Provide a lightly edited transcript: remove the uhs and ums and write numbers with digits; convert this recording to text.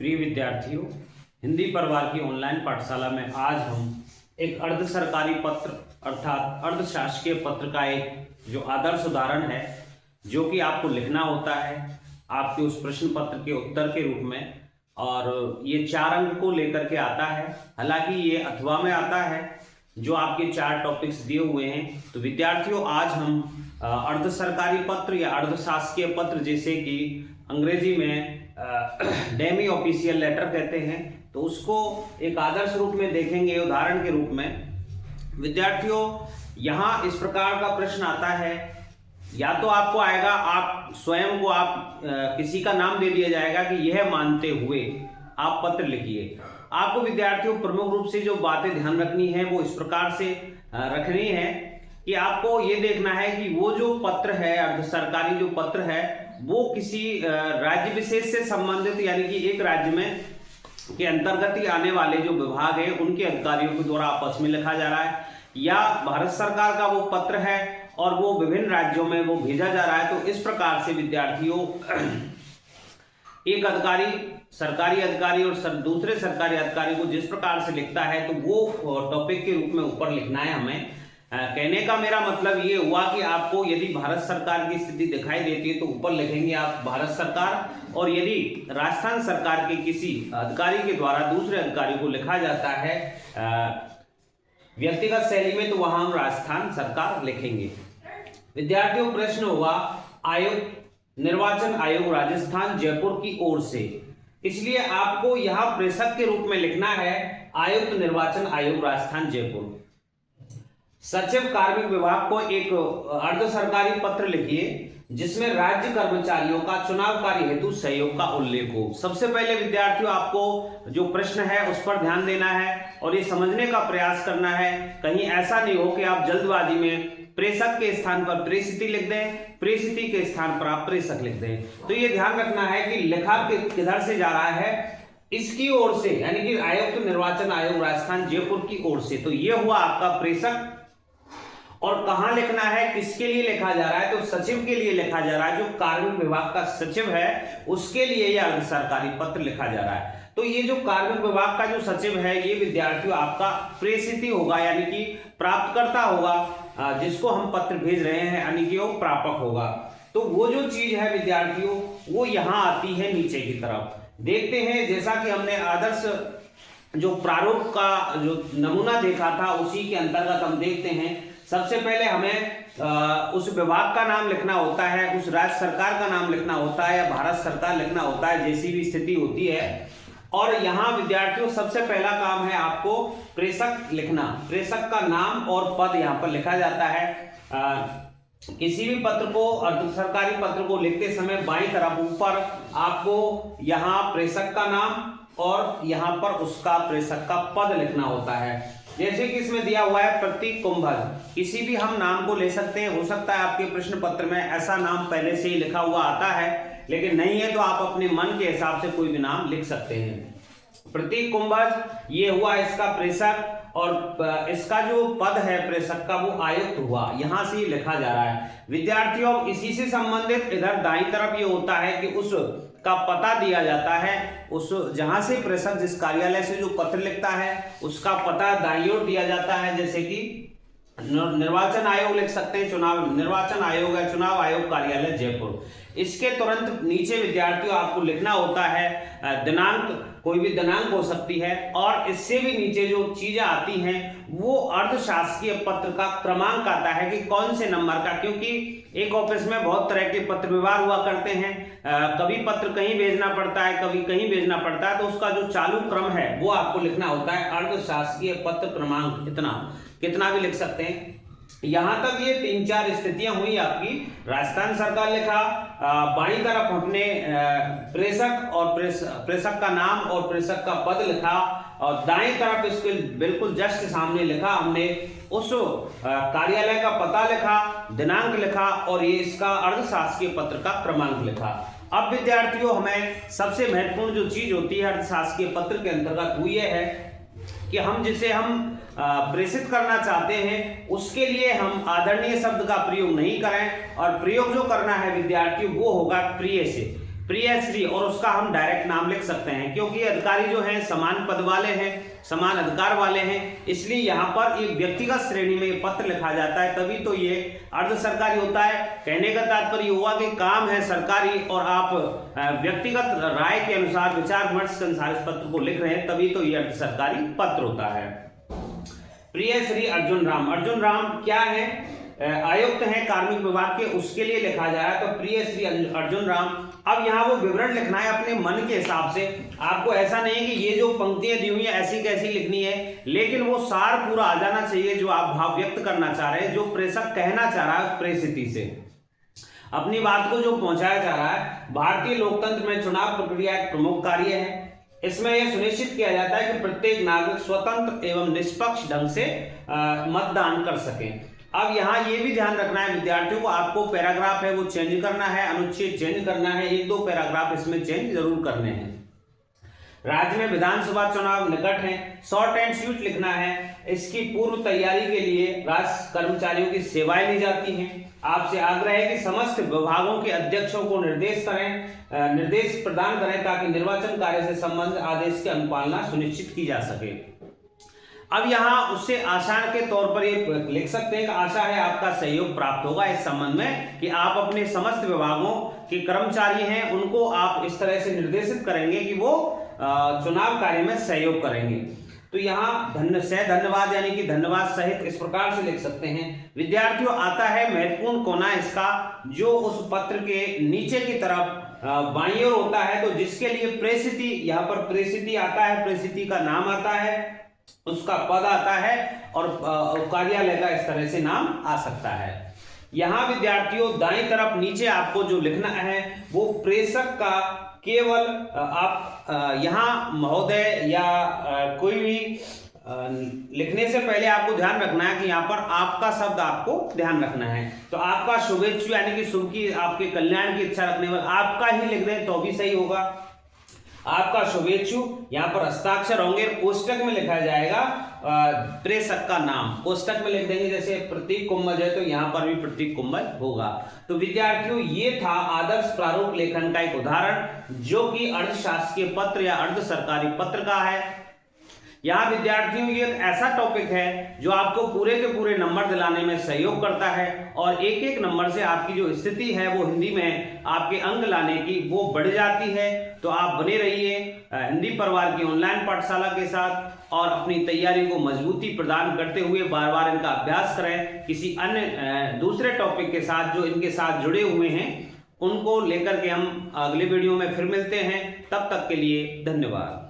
प्रिय विद्यार्थियों, हिंदी परिवार की ऑनलाइन पाठशाला में आज हम एक अर्ध सरकारी पत्र अर्थात अर्धशासकीय पत्र का एक जो आदर्श उदाहरण है, जो कि आपको लिखना होता है आपके उस प्रश्न पत्र के उत्तर के रूप में, और ये 4 अंक को लेकर के आता है। हालांकि ये अथवा में आता है, जो आपके 4 टॉपिक्स दिए हुए हैं। तो विद्यार्थियों, आज हम अर्ध सरकारी पत्र या अर्धशासकीय पत्र, जैसे कि अंग्रेजी में डेमी ऑफिशियल लेटर कहते हैं, तो उसको एक आदर्श रूप में देखेंगे, उदाहरण के रूप में। विद्यार्थियों, यहाँ इस प्रकार का प्रश्न आता है, या तो आपको आएगा, आप स्वयं को आप किसी का नाम दे दिया जाएगा कि यह मानते हुए आप पत्र लिखिए। आपको विद्यार्थियों प्रमुख रूप से जो बातें ध्यान रखनी है वो इस प्रकार से रखनी है कि आपको ये देखना है कि वो जो पत्र है, अर्ध सरकारी जो पत्र है, वो किसी राज्य विशेष से संबंधित, यानी कि एक राज्य में के अंतर्गत ही आने वाले जो विभाग है उनके अधिकारियों के द्वारा आपस में लिखा जा रहा है, या भारत सरकार का वो पत्र है और वो विभिन्न राज्यों में वो भेजा जा रहा है। तो इस प्रकार से विद्यार्थियों, एक अधिकारी, सरकारी अधिकारी और दूसरे सरकारी अधिकारी को जिस प्रकार से लिखता है, तो वो टॉपिक के रूप में ऊपर लिखना है हमें। कहने का मेरा मतलब ये हुआ कि आपको यदि भारत सरकार की स्थिति दिखाई देती है तो ऊपर लिखेंगे आप भारत सरकार, और यदि राजस्थान सरकार के किसी अधिकारी के द्वारा दूसरे अधिकारी को लिखा जाता है व्यक्तिगत शैली में, तो वहां हम राजस्थान सरकार लिखेंगे। विद्यार्थियों, प्रश्न हुआ आयुक्त निर्वाचन आयोग राजस्थान जयपुर की ओर से, इसलिए आपको यहां प्रेषक के रूप में लिखना है आयुक्त निर्वाचन आयोग राजस्थान जयपुर। सचिव कार्मिक विभाग को एक अर्ध सरकारी पत्र लिखिए जिसमें राज्य कर्मचारियों का चुनाव कार्य हेतु सहयोग का उल्लेख हो। सबसे पहले विद्यार्थियों, आपको जो प्रश्न है उस पर ध्यान देना है और ये समझने का प्रयास करना है। कहीं ऐसा नहीं हो कि आप जल्दबाजी में प्रेषक के स्थान पर प्रेषिति लिख दें, प्रेषिति के स्थान पर आप प्रेषक लिख दें। तो ये ध्यान रखना है कि लिखा किधर से जा रहा है, इसकी ओर से, यानी कि आयुक्त निर्वाचन आयोग राजस्थान जयपुर की ओर से। तो ये हुआ आपका प्रेषक, और कहां लिखना है, किसके लिए लिखा जा रहा है, तो सचिव के लिए लिखा जा रहा है। जो कार्मिक विभाग का सचिव है उसके लिए यह अर्ध सरकारी पत्र लिखा जा रहा है। तो ये जो कार्मिक विभाग का जो सचिव है, ये विद्यार्थियों आपका प्रेषित होगा, यानी कि प्राप्तकर्ता होगा, जिसको हम पत्र भेज रहे हैं, यानी कि वो प्रापक होगा। तो वो जो चीज है विद्यार्थियों, वो यहां आती है नीचे की तरफ। देखते हैं, जैसा कि हमने आदर्श जो प्रारूप का जो नमूना देखा था, उसी के अंतर्गत हम देखते हैं। सबसे पहले हमें उस विभाग का नाम लिखना होता है, उस राज्य सरकार का नाम लिखना होता है, या भारत सरकार लिखना होता है, जैसी भी स्थिति होती है। और यहाँ विद्यार्थियों सबसे पहला काम है आपको प्रेषक लिखना। प्रेषक का नाम और पद यहाँ पर लिखा जाता है। किसी भी पत्र को, अर्ध सरकारी पत्र को लिखते समय बाईं तरफ ऊपर आपको यहाँ प्रेषक का नाम और यहाँ पर उसका प्रेषक का पद लिखना होता है। जैसे कि इसमें दिया हुआ है प्रतीक कुंभज, किसी भी हम नाम को ले सकते हैं। हो सकता है आपके प्रश्न पत्र में ऐसा नाम पहले से ही लिखा हुआ आता है, लेकिन नहीं है तो आप अपने मन के हिसाब से कोई भी नाम लिख सकते हैं। प्रतीक कुंभज, ये हुआ इसका प्रेषक, और इसका जो पद है प्रेषक का, वो आयुक्त हुआ, यहां से लिखा जा रहा है। विद्यार्थियों, इसी से संबंधित इधर दाईं तरफ ये होता है कि उस का पता दिया जाता है, उस जहां से प्रेषक जिस कार्यालय से जो पत्र लिखता है उसका पता दाईं ओर दिया जाता है। जैसे कि निर्वाचन आयोग लिख सकते हैं, चुनाव निर्वाचन आयोग है, चुनाव आयोग कार्यालय जयपुर। इसके तुरंत नीचे विद्यार्थियों आपको लिखना होता है दिनांक, कोई भी दिनांक हो सकती है, और इससे भी नीचे जो चीजें आती हैं वो अर्धशासकीय पत्र का क्रमांक आता है कि कौन से नंबर का, क्योंकि एक ऑफिस में बहुत तरह के पत्र व्यवहार हुआ करते हैं। कभी पत्र कहीं भेजना पड़ता है, कभी कहीं भेजना पड़ता है, तो उसका जो चालू क्रम है वो आपको लिखना होता है। अर्धशासकीय पत्र क्रमांक कितना भी लिख सकते हैं। यहां तक ये 3-4 स्थितियां हुई आपकी। राजस्थान सरकार लिखा, बाईं तरफ हमने प्रेषक और प्रेषक का नाम और प्रेषक का पद लिखा, और दाएं तरफ इसके बिल्कुल जस्ट सामने लिखा हमने उस कार्यालय का पता लिखा, दिनांक लिखा, और ये इसका अर्धशासकीय पत्र का क्रमांक लिखा। अब विद्यार्थियों, हमें सबसे महत्वपूर्ण जो चीज होती है अर्धशासकीय पत्र के अंतर्गत वो ये है कि हम जिसे हम प्रेषित करना चाहते हैं उसके लिए हम आदरणीय शब्द का प्रयोग नहीं करें, और प्रयोग जो करना है विद्यार्थियों वो होगा प्रिय से। प्रियश्री और उसका हम डायरेक्ट नाम लिख सकते हैं, क्योंकि अधिकारी जो हैं समान पद वाले हैं, समान अधिकार वाले हैं, इसलिए यहाँ पर एक व्यक्तिगत श्रेणी में पत्र लिखा जाता है, तभी तो ये अर्ध सरकारी होता है। कहने का तात्पर्य हुआ कि काम है सरकारी और आप व्यक्तिगत राय के अनुसार, विचार विमर्श के अनुसार इस पत्र को लिख रहे हैं, तभी तो ये अर्ध सरकारी पत्र होता है। प्रिय श्री अर्जुन राम, अर्जुन राम क्या है? आयुक्त हैं कार्मिक विभाग के, उसके लिए लिखा जा रहा है, तो प्रिय श्री अर्जुन राम। अब यहाँ वो विवरण लिखना है अपने मन के हिसाब से, आपको ऐसा नहीं है कि ये जो पंक्तियां दी हुई है ऐसी कैसी लिखनी है, लेकिन वो सार पूरा आ जाना चाहिए जो आप भाव व्यक्त करना चाह रहे हैं, जो प्रेषक कहना चाह रहा है प्रेषिति से अपनी बात को जो पहुंचाया जा रहा है। भारतीय लोकतंत्र में चुनाव प्रक्रिया एक प्रमुख कार्य है। इसमें यह सुनिश्चित किया जाता है कि प्रत्येक नागरिक स्वतंत्र एवं निष्पक्ष ढंग से मतदान कर सके। अब यहाँ ये भी ध्यान रखना है विद्यार्थियों को, आपको पैराग्राफ है वो चेंज करना है, अनुच्छेद चेंज करना है, 1-2 पैराग्राफ इसमें चेंज जरूर करने हैं। राज्य में विधानसभा चुनाव निकट है, शॉर्ट एंड स्वीट लिखना है। इसकी पूर्व तैयारी के लिए राजस्व कर्मचारियों की सेवाएं ली जाती हैं। आपसे आग्रह है कि समस्त विभागों के अध्यक्षों को निर्देश प्रदान करें ताकि निर्वाचन कार्य से संबंधित आदेश की अनुपालना सुनिश्चित की जा सके। अब यहाँ उससे आशा के तौर पर ये लिख सकते हैं कि आशा है आपका सहयोग प्राप्त होगा इस संबंध में कि आप अपने समस्त विभागों के कर्मचारी हैं उनको आप इस तरह से निर्देशित करेंगे कि वो चुनाव कार्य में सहयोग करेंगे। तो यहाँ धन्यवाद यानी कि धन्यवाद सहित इस प्रकार से लिख सकते हैं। विद्यार्थियों आता है महत्वपूर्ण कोना इसका, जो उस पत्र के नीचे की तरफ बाईं ओर होता है, तो जिसके लिए प्रेषिति, यहाँ पर प्रेषिति आता है, प्रेषिति का नाम आता है, उसका पद आता है और कार्यालय का इस तरह से नाम आ सकता है। यहाँ विद्यार्थियों दाईं तरफ नीचे आपको जो लिखना है वो प्रेषक का केवल आप यहाँ महोदय या कोई भी लिखने से पहले आपको ध्यान रखना है कि यहाँ पर आपका शब्द आपको ध्यान रखना है। तो आपका शुभेच्छु यानी कि शुभ की, आपके कल्याण की इच्छा रखने वाले आपका ही लिख दें तो भी सही होगा। आपका शुभेच्छु, यहाँ पर हस्ताक्षर होंगे, कोष्टक में लिखा जाएगा प्रेषक का नाम, कोष्टक में लिख देंगे। जैसे प्रतीक कुंभज है तो यहाँ पर भी प्रतीक कुंभज होगा। तो विद्यार्थियों ये था आदर्श प्रारूप लेखन का एक उदाहरण जो कि अर्धशासकीय पत्र या अर्ध सरकारी पत्र का है। यहाँ विद्यार्थियों ये एक ऐसा टॉपिक है जो आपको पूरे के पूरे नंबर दिलाने में सहयोग करता है और एक एक नंबर से आपकी जो स्थिति है वो हिंदी में आपके अंक लाने की वो बढ़ जाती है। तो आप बने रहिए हिंदी परिवार की ऑनलाइन पाठशाला के साथ और अपनी तैयारी को मजबूती प्रदान करते हुए बार बार इनका अभ्यास करें। किसी अन्य दूसरे टॉपिक के साथ जो इनके साथ जुड़े हुए हैं उनको लेकर के हम अगले वीडियो में फिर मिलते हैं। तब तक के लिए धन्यवाद।